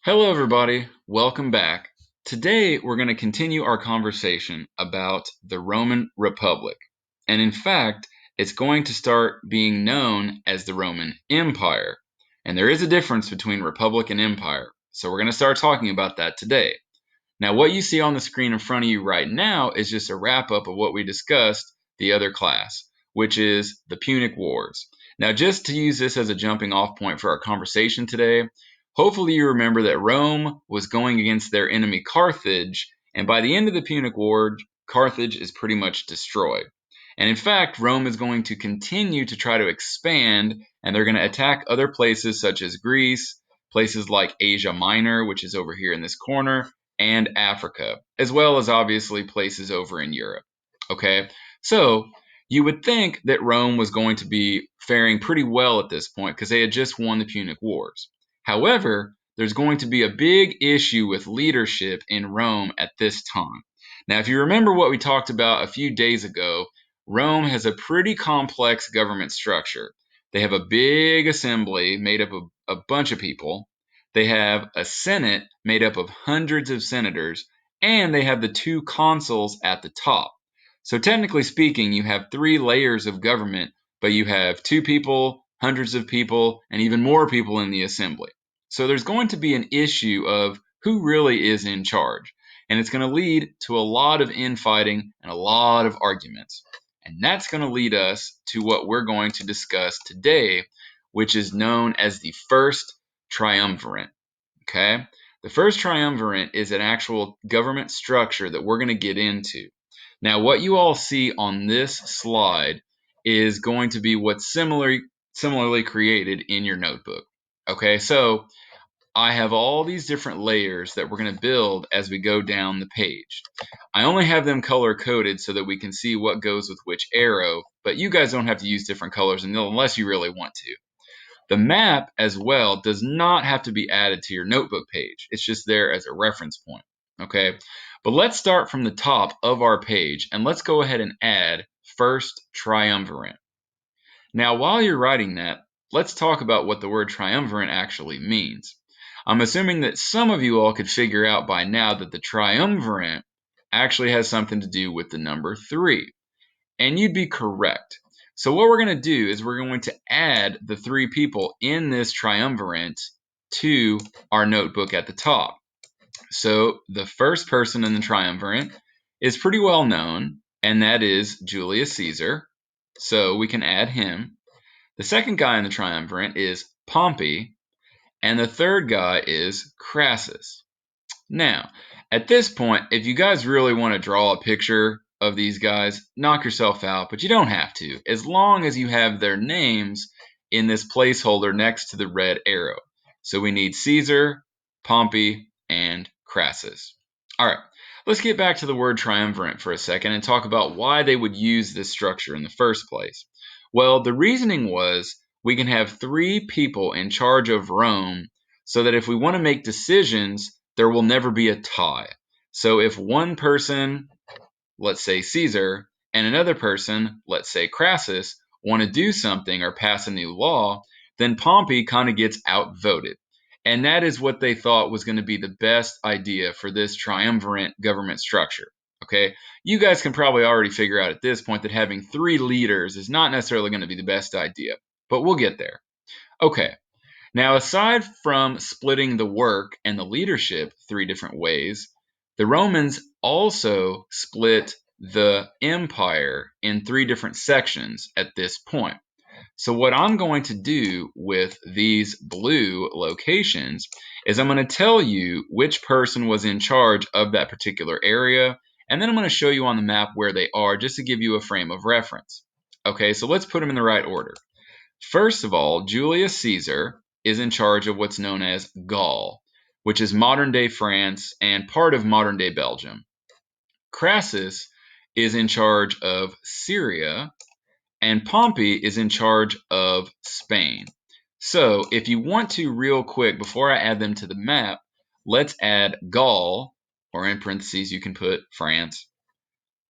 Hello, everybody. Welcome back. Today, we're going to continue our conversation about the Roman Republic. And in fact, it's going to start being known as the Roman Empire. And there is a difference between republic and empire. So we're going to start talking about that today. Now, what you see on the screen in front of you right now is just a wrap up of what we discussed the other class, which is the Punic Wars. Now, just to use this as a jumping off point for our conversation today, hopefully you remember that Rome was going against their enemy Carthage, and by the end of the Punic War, Carthage is pretty much destroyed. And in fact, Rome is going to continue to try to expand, and they're going to attack other places such as Greece, places like Asia Minor, which is over here in this corner, and Africa, as well as obviously places over in Europe. Okay, so you would think that Rome was going to be faring pretty well at this point because they had just won the Punic Wars. However, there's going to be a big issue with leadership in Rome at this time. Now, if you remember what we talked about a few days ago, Rome has a pretty complex government structure. They have a big assembly made up of a bunch of people. They have a Senate made up of hundreds of senators, and they have the two consuls at the top. So, technically speaking, you have three layers of government, but you have two people, hundreds of people, and even more people in the assembly. So, there's going to be an issue of who really is in charge, and it's going to lead to a lot of infighting and a lot of arguments. And that's going to lead us to what we're going to discuss today, which is known as the First Triumvirate. Okay? The First Triumvirate is an actual government structure that we're going to get into. Now, what you all see on this slide is going to be what's similarly created in your notebook. Okay, so I have all these different layers that we're going to build as we go down the page. I only have them color coded so that we can see what goes with which arrow, but you guys don't have to use different colors unless you really want to. The map as well does not have to be added to your notebook page. It's just there as a reference point. Okay, but let's start from the top of our page and let's go ahead and add First Triumvirate. Now, while you're writing that, let's talk about what the word triumvirate actually means. I'm assuming that some of you all could figure out by now that the triumvirate actually has something to do with the number 3. And you'd be correct. So what we're going to do is we're going to add the 3 people in this triumvirate to our notebook at the top. So the first person in the triumvirate is pretty well known, and that is Julius Caesar. So we can add him. The second guy in the triumvirate is Pompey, and the third guy is Crassus. Now, at this point, if you guys really want to draw a picture of these guys, knock yourself out, but you don't have to, as long as you have their names in this placeholder next to the red arrow. So we need Caesar, Pompey, and Crassus. All right, let's get back to the word triumvirate for a second and talk about why they would use this structure in the first place. Well, the reasoning was we can have 3 people in charge of Rome so that if we want to make decisions, there will never be a tie. So if one person, let's say Caesar, and another person, let's say Crassus, want to do something or pass a new law, then Pompey kind of gets outvoted. And that is what they thought was going to be the best idea for this triumvirate government structure. Okay, you guys can probably already figure out at this point that having 3 leaders is not necessarily going to be the best idea, but we'll get there. Okay, now, aside from splitting the work and the leadership 3 different ways, the Romans also split the empire in 3 different sections at this point. So what I'm going to do with these blue locations is I'm going to tell you which person was in charge of that particular area, and then I'm going to show you on the map where they are just to give you a frame of reference. Okay, so let's put them in the right order. First of all, Julius Caesar is in charge of what's known as Gaul, which is modern-day France and part of modern-day Belgium. Crassus is in charge of Syria, and Pompey is in charge of Spain. So if you want to real quick, before I add them to the map, let's add Gaul, or in parentheses you can put France.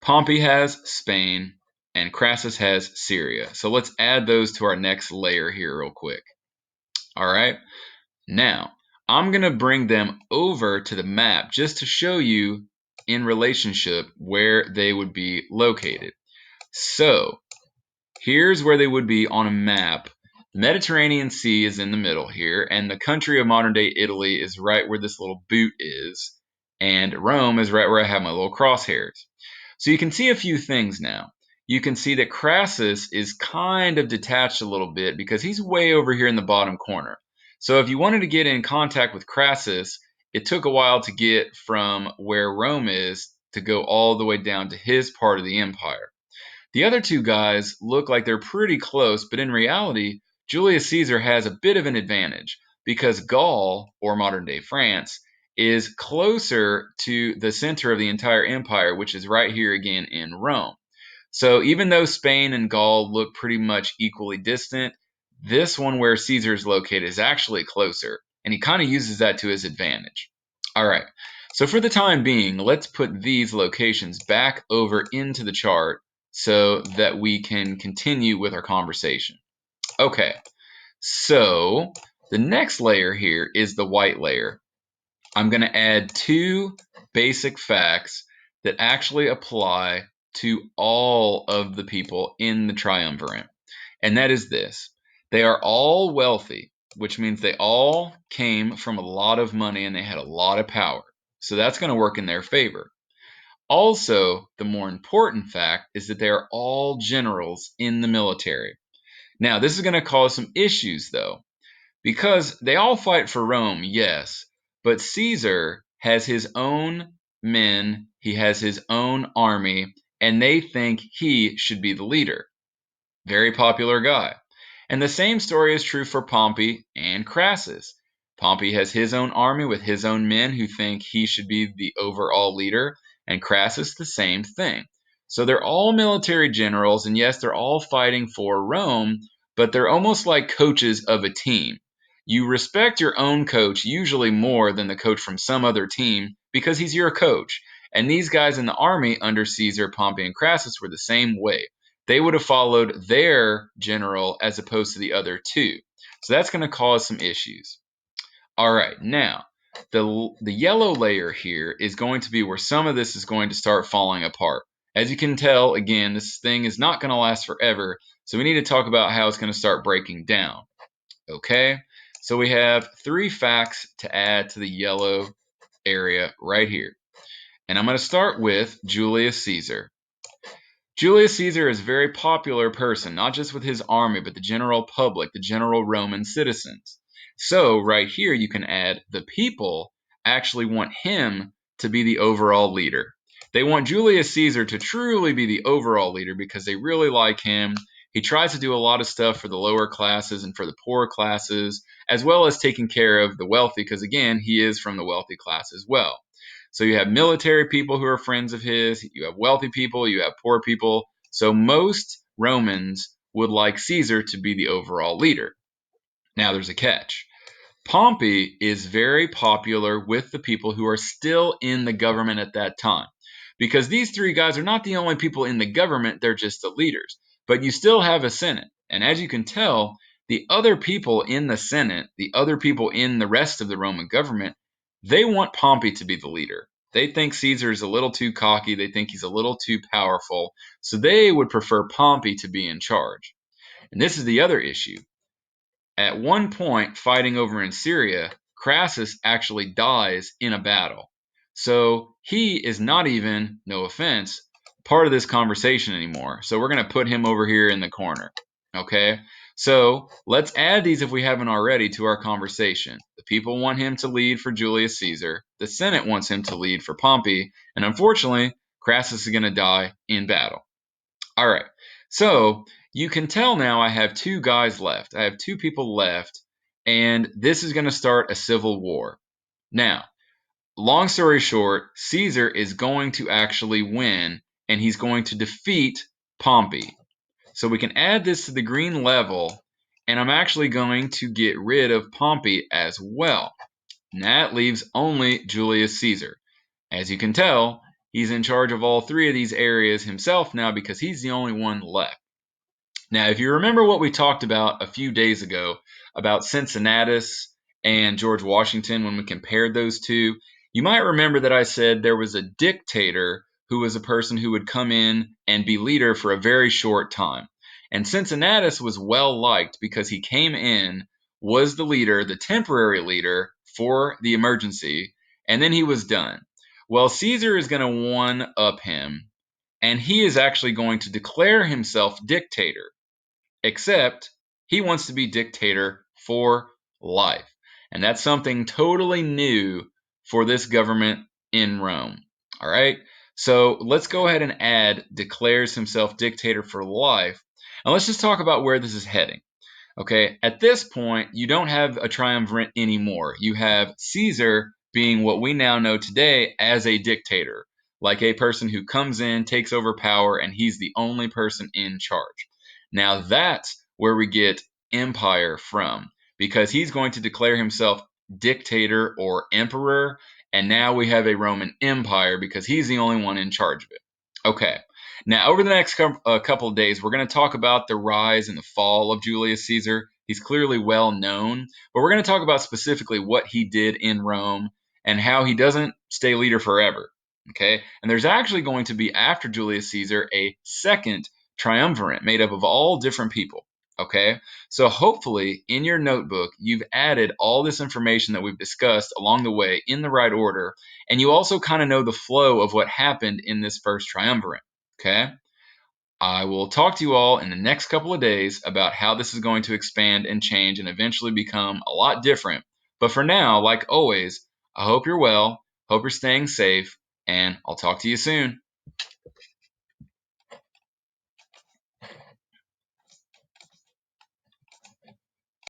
Pompey has Spain, and Crassus has Syria. So let's add those to our next layer here real quick. All right. Now, I'm going to bring them over to the map just to show you in relationship where they would be located. So here's where they would be on a map. The Mediterranean Sea is in the middle here, and the country of modern day Italy is right where this little boot is, and Rome is right where I have my little crosshairs. So you can see a few things now. You can see that Crassus is kind of detached a little bit because he's way over here in the bottom corner. So if you wanted to get in contact with Crassus, it took a while to get from where Rome is to go all the way down to his part of the empire. The other two guys look like they're pretty close, but in reality, Julius Caesar has a bit of an advantage because Gaul, or modern day France, is closer to the center of the entire empire, which is right here again in Rome. So even though Spain and Gaul look pretty much equally distant, this one where Caesar is located is actually closer, and he kind of uses that to his advantage. All right, so for the time being, let's put these locations back over into the chart so that we can continue with our conversation. Okay, so the next layer here is the white layer. I'm going to add two basic facts that actually apply to all of the people in the triumvirate. And that is this: they are all wealthy, which means they all came from a lot of money and they had a lot of power. So that's going to work in their favor. Also, the more important fact is that they are all generals in the military. Now, this is going to cause some issues, though, because they all fight for Rome, yes, but Caesar has his own men, he has his own army, and they think he should be the leader. Very popular guy. And the same story is true for Pompey and Crassus. Pompey has his own army with his own men who think he should be the overall leader, and Crassus the same thing. So they're all military generals, and yes, they're all fighting for Rome, but they're almost like coaches of a team. You respect your own coach usually more than the coach from some other team because he's your coach. And these guys in the army under Caesar, Pompey, and Crassus were the same way. They would have followed their general as opposed to the other two. So that's going to cause some issues. All right, now the yellow layer here is going to be where some of this is going to start falling apart. As you can tell, again, this thing is not going to last forever, so we need to talk about how it's going to start breaking down. Okay, so we have three facts to add to the yellow area right here. And I'm going to start with Julius Caesar. Julius Caesar is a very popular person, not just with his army, but the general public, the general Roman citizens. So, right here, you can add the people actually want him to be the overall leader. They want Julius Caesar to truly be the overall leader because they really like him. He tries to do a lot of stuff for the lower classes and for the poor classes, as well as taking care of the wealthy, because again, he is from the wealthy class as well. So you have military people who are friends of his, you have wealthy people, you have poor people. So most Romans would like Caesar to be the overall leader. Now there's a catch. Pompey is very popular with the people who are still in the government at that time. Because these three guys are not the only people in the government, they're just the leaders. But you still have a Senate. And as you can tell, the other people in the Senate, the other people in the rest of the Roman government, they want Pompey to be the leader. They think Caesar is a little too cocky, they think he's a little too powerful, so they would prefer Pompey to be in charge. And this is the other issue. At one point, fighting over in Syria, Crassus actually dies in a battle. So he is not even, no offense, part of this conversation anymore. So we're going to put him over here in the corner. Okay? So let's add these, if we haven't already, to our conversation. The people want him to lead for Julius Caesar. The Senate wants him to lead for Pompey. And unfortunately, Crassus is going to die in battle. All right. So you can tell now I have two guys left. I have two people left, and this is going to start a civil war. Now, long story short, Caesar is going to actually win, and he's going to defeat Pompey. So we can add this to the green level, and I'm actually going to get rid of Pompey as well. And that leaves only Julius Caesar. As you can tell, he's in charge of all three of these areas himself now because he's the only one left. Now, if you remember what we talked about a few days ago about Cincinnatus and George Washington, when we compared those two, you might remember that I said there was a dictator who was a person who would come in and be leader for a very short time. And Cincinnatus was well liked because he came in, was the leader, the temporary leader for the emergency, and then he was done. Well, Caesar is going to one up him, and he is actually going to declare himself dictator, except he wants to be dictator for life. And that's something totally new for this government in Rome. All right. So let's go ahead and add declares himself dictator for life. And let's just talk about where this is heading. Okay, at this point, you don't have a triumvirate anymore. You have Caesar being what we now know today as a dictator, like a person who comes in, takes over power, and he's the only person in charge. Now that's where we get empire from, because he's going to declare himself dictator or emperor, and now we have a Roman Empire because he's the only one in charge of it. Okay, now, over the next couple of days, we're going to talk about the rise and the fall of Julius Caesar. He's clearly well known, but we're going to talk about specifically what he did in Rome and how he doesn't stay leader forever. Okay, and there's actually going to be, after Julius Caesar, a second triumvirate made up of all different people. Okay, so hopefully in your notebook, you've added all this information that we've discussed along the way in the right order, and you also kind of know the flow of what happened in this first triumvirate. Okay. I will talk to you all in the next couple of days about how this is going to expand and change and eventually become a lot different. But for now, like always, I hope you're well, hope you're staying safe, and I'll talk to you soon.